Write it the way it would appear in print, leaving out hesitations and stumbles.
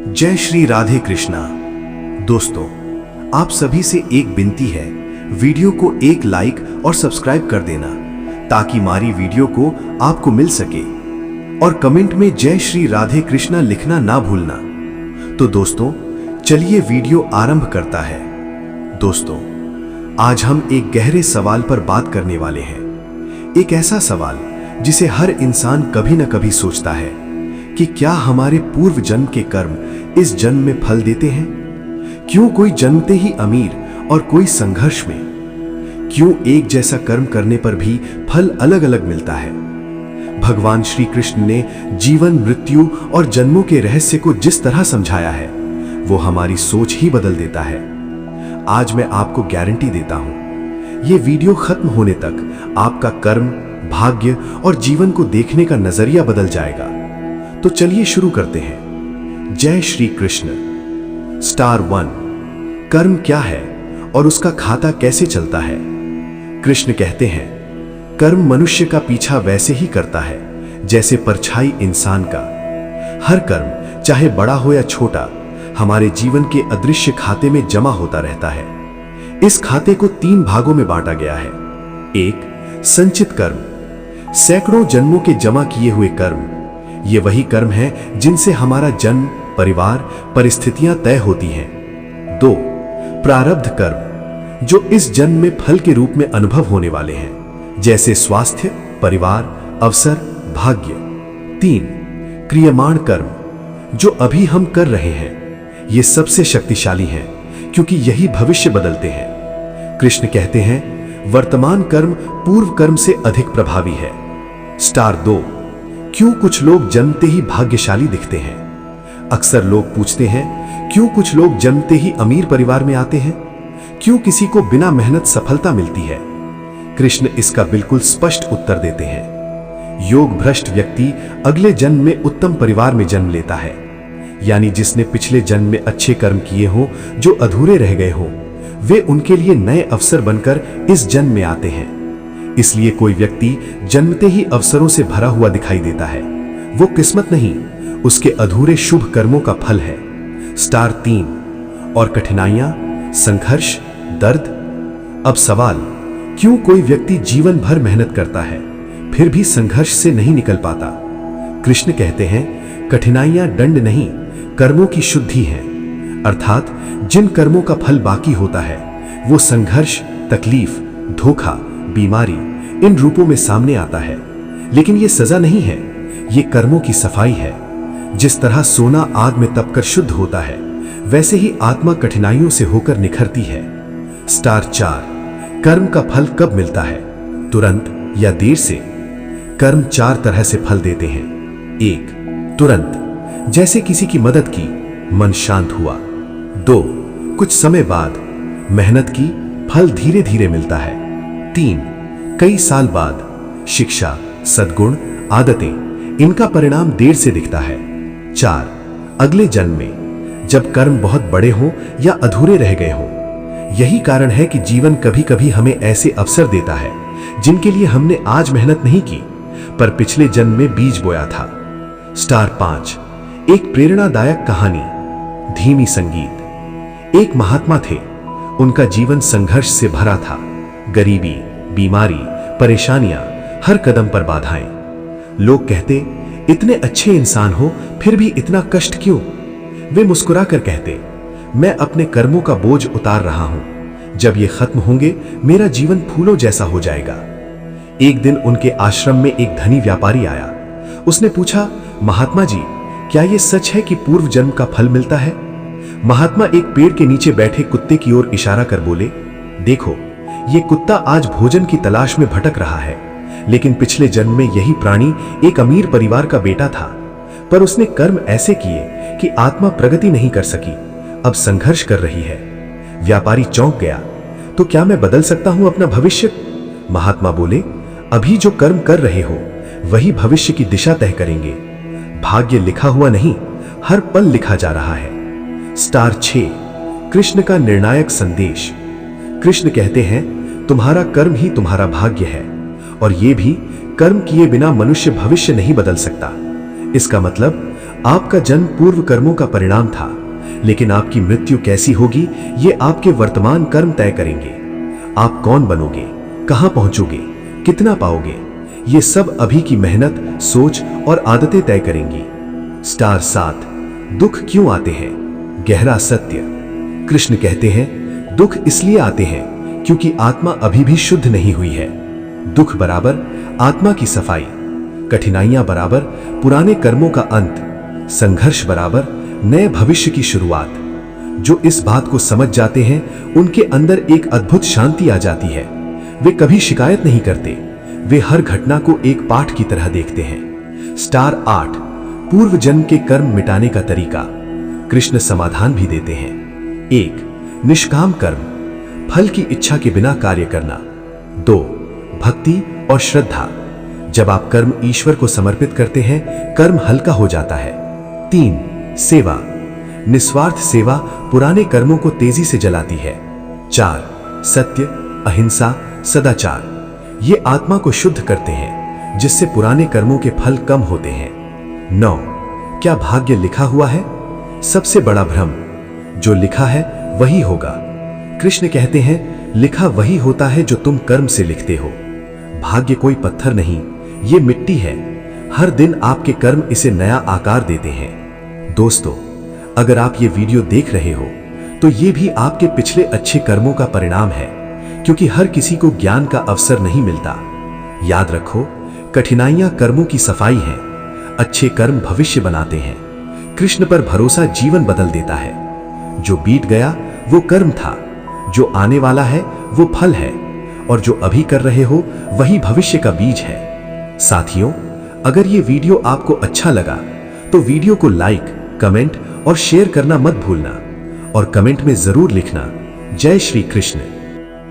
जय श्री राधे कृष्णा। दोस्तों, आप सभी से एक विनती है, वीडियो को एक लाइक और सब्सक्राइब कर देना ताकि हमारी वीडियो को आपको मिल सके, और कमेंट में जय श्री राधे कृष्णा लिखना ना भूलना। तो दोस्तों, चलिए वीडियो आरंभ करता है। दोस्तों, आज हम एक गहरे सवाल पर बात करने वाले हैं। एक ऐसा सवाल जिसे हर इंसान कभी न कभी सोचता है कि क्या हमारे पूर्व जन्म के कर्म इस जन्म में फल देते हैं? क्यों कोई जन्मते ही अमीर और कोई संघर्ष में? क्यों एक जैसा कर्म करने पर भी फल अलग अलग मिलता है? भगवान श्री कृष्ण ने जीवन, मृत्यु और जन्मों के रहस्य को जिस तरह समझाया है, वो हमारी सोच ही बदल देता है। आज मैं आपको गारंटी देता हूं, ये वीडियो खत्म होने तक आपका कर्म, भाग्य और जीवन को देखने का नजरिया बदल जाएगा। तो चलिए शुरू करते हैं। जय श्री कृष्ण। स्टार 1, कर्म क्या है और उसका खाता कैसे चलता है? कृष्ण कहते हैं, कर्म मनुष्य का पीछा वैसे ही करता है जैसे परछाई इंसान का। हर कर्म, चाहे बड़ा हो या छोटा, हमारे जीवन के अदृश्य खाते में जमा होता रहता है। इस खाते को 3 भागों में बांटा गया है। 1, संचित कर्म, सैकड़ों जन्मों के जमा किए हुए कर्म। ये वही कर्म है जिनसे हमारा जन्म, परिवार, परिस्थितियां तय होती हैं। 2, प्रारब्ध कर्म, जो इस जन्म में फल के रूप में अनुभव होने वाले हैं, जैसे स्वास्थ्य, परिवार, अवसर, भाग्य। 3, क्रियमाण कर्म, जो अभी हम कर रहे हैं। ये सबसे शक्तिशाली हैं क्योंकि यही भविष्य बदलते हैं। कृष्ण कहते हैं, वर्तमान कर्म पूर्व कर्म से अधिक प्रभावी है। स्टार 2, क्यों कुछ लोग जन्मते ही भाग्यशाली दिखते हैं? अक्सर लोग पूछते हैं, क्यों कुछ लोग जन्मते ही अमीर परिवार में आते हैं? क्यों किसी को बिना मेहनत सफलता मिलती है? कृष्ण इसका बिल्कुल स्पष्ट उत्तर देते हैं। योग भ्रष्ट व्यक्ति अगले जन्म में उत्तम परिवार में जन्म लेता है, यानी जिसने पिछले जन्म में अच्छे कर्म किए हों जो अधूरे रह गए हों, वे उनके लिए नए अवसर बनकर इस जन्म में आते हैं। इसलिए कोई व्यक्ति जन्मते ही अवसरों से भरा हुआ दिखाई देता है, वो किस्मत नहीं, उसके अधूरे शुभ कर्मों का फल है। स्टार 3, और कठिनाइयां, संघर्ष, दर्द। अब सवाल, क्यों कोई व्यक्ति जीवन भर मेहनत करता है फिर भी संघर्ष से नहीं निकल पाता? कृष्ण कहते हैं, कठिनाइयां दंड नहीं, कर्मों की शुद्धि हैं। अर्थात जिन कर्मों का फल बाकी होता है वो संघर्ष, तकलीफ, धोखा, बीमारी, इन रूपों में सामने आता है। लेकिन ये सजा नहीं है, ये कर्मों की सफाई है। जिस तरह सोना आग में तपकर शुद्ध होता है, वैसे ही आत्मा कठिनाइयों से होकर निखरती है। स्टार 4, कर्म का फल कब मिलता है, तुरंत या देर से? कर्म 4 तरह से फल देते हैं। 1, तुरंत, जैसे किसी की मदद की, मन शांत हुआ। 2, कुछ समय बाद, मेहनत की, फल धीरे धीरे मिलता है। 3, कई साल बाद, शिक्षा, सद्गुण, आदतें, इनका परिणाम देर से दिखता है। 4, अगले जन्म में, जब कर्म बहुत बड़े हों या अधूरे रह गए हों। यही कारण है कि जीवन कभी कभी हमें ऐसे अवसर देता है जिनके लिए हमने आज मेहनत नहीं की, पर पिछले जन्म में बीज बोया था। स्टार 5, एक प्रेरणादायक कहानी, धीमी संगीत। एक महात्मा थे, उनका जीवन संघर्ष से भरा था। गरीबी, बीमारी, परेशानियां, हर कदम पर बाधाएं। लोग कहते, इतने अच्छे इंसान हो फिर भी इतना कष्ट क्यों? वे मुस्कुराकर कहते, मैं अपने कर्मों का बोझ उतार रहा हूं, जब ये खत्म होंगे मेरा जीवन फूलों जैसा हो जाएगा। एक दिन उनके आश्रम में एक धनी व्यापारी आया। उसने पूछा, महात्मा जी, क्या यह सच है कि पूर्व जन्म का फल मिलता है? महात्मा एक पेड़ के नीचे बैठे कुत्ते की ओर इशारा कर बोले, देखो, ये कुत्ता आज भोजन की तलाश में भटक रहा है, लेकिन पिछले जन्म में यही प्राणी एक अमीर परिवार का बेटा था, पर उसने कर्म ऐसे किए कि आत्मा प्रगति नहीं कर सकी, अब संघर्ष कर रही है। व्यापारी चौंक गया, तो क्या मैं बदल सकता हूं अपना भविष्य? महात्मा बोले, अभी जो कर्म कर रहे हो वही भविष्य की दिशा तय करेंगे। भाग्य लिखा हुआ नहीं, हर पल लिखा जा रहा है। स्टार 6, कृष्ण का निर्णायक संदेश। कृष्ण कहते हैं, तुम्हारा कर्म ही तुम्हारा भाग्य है, और यह भी कर्म किए बिना मनुष्य भविष्य नहीं बदल सकता। इसका मतलब आपका जन्म पूर्व कर्मों का परिणाम था, लेकिन आपकी मृत्यु कैसी होगी ये आपके वर्तमान कर्म तय करेंगे। आप कौन बनोगे, कहां पहुंचोगे, कितना पाओगे, ये सब अभी की मेहनत, सोच और आदतें तय करेंगी। स्टार 7, दुख क्यों आते हैं? गहरा सत्य। कृष्ण कहते हैं दुख इसलिए आते हैं क्योंकि आत्मा अभी भी शुद्ध नहीं हुई है। दुख बराबर आत्मा की सफाई, कठिनाइयां बराबर पुराने कर्मों का अंत, संघर्ष बराबर नए भविष्य की शुरुआत। जो इस बात को समझ जाते हैं उनके अंदर एक अद्भुत शांति आ जाती है। वे कभी शिकायत नहीं करते, वे हर घटना को एक पाठ की तरह देखते हैं। स्टार 8, पूर्व जन्म के कर्म मिटाने का तरीका। कृष्ण समाधान भी देते हैं। 1, निष्काम कर्म, फल की इच्छा के बिना कार्य करना। 2, भक्ति और श्रद्धा, जब आप कर्म ईश्वर को समर्पित करते हैं कर्म हल्का हो जाता है। 3, सेवा, निस्वार्थ सेवा पुराने कर्मों को तेजी से जलाती है। 4, सत्य, अहिंसा, सदाचार, ये आत्मा को शुद्ध करते हैं जिससे पुराने कर्मों के फल कम होते हैं। 9, क्या भाग्य लिखा हुआ है? सबसे बड़ा भ्रम, जो लिखा है वही होगा। कृष्ण कहते हैं लिखा वही होता है जो तुम कर्म से लिखते हो। भाग्य कोई पत्थर नहीं, ये मिट्टी है। हर दिन आपके कर्म इसे नया आकार देते हैं। दोस्तों, अगर आप ये वीडियो देख रहे हो तो ये भी आपके पिछले अच्छे कर्मों का परिणाम है, क्योंकि हर किसी को ज्ञान का अवसर नहीं मिलता। याद रखो, कठिनाइयां कर्मों की सफाई हैं, अच्छे कर्म भविष्य बनाते हैं। कृष्ण पर भरोसा जीवन बदल देता है। जो बीत गया वो कर्म था, जो आने वाला है वो फल है, और जो अभी कर रहे हो वही भविष्य का बीज है। साथियों, अगर ये वीडियो आपको अच्छा लगा तो वीडियो को लाइक, कमेंट और शेयर करना मत भूलना, और कमेंट में जरूर लिखना जय श्री कृष्ण।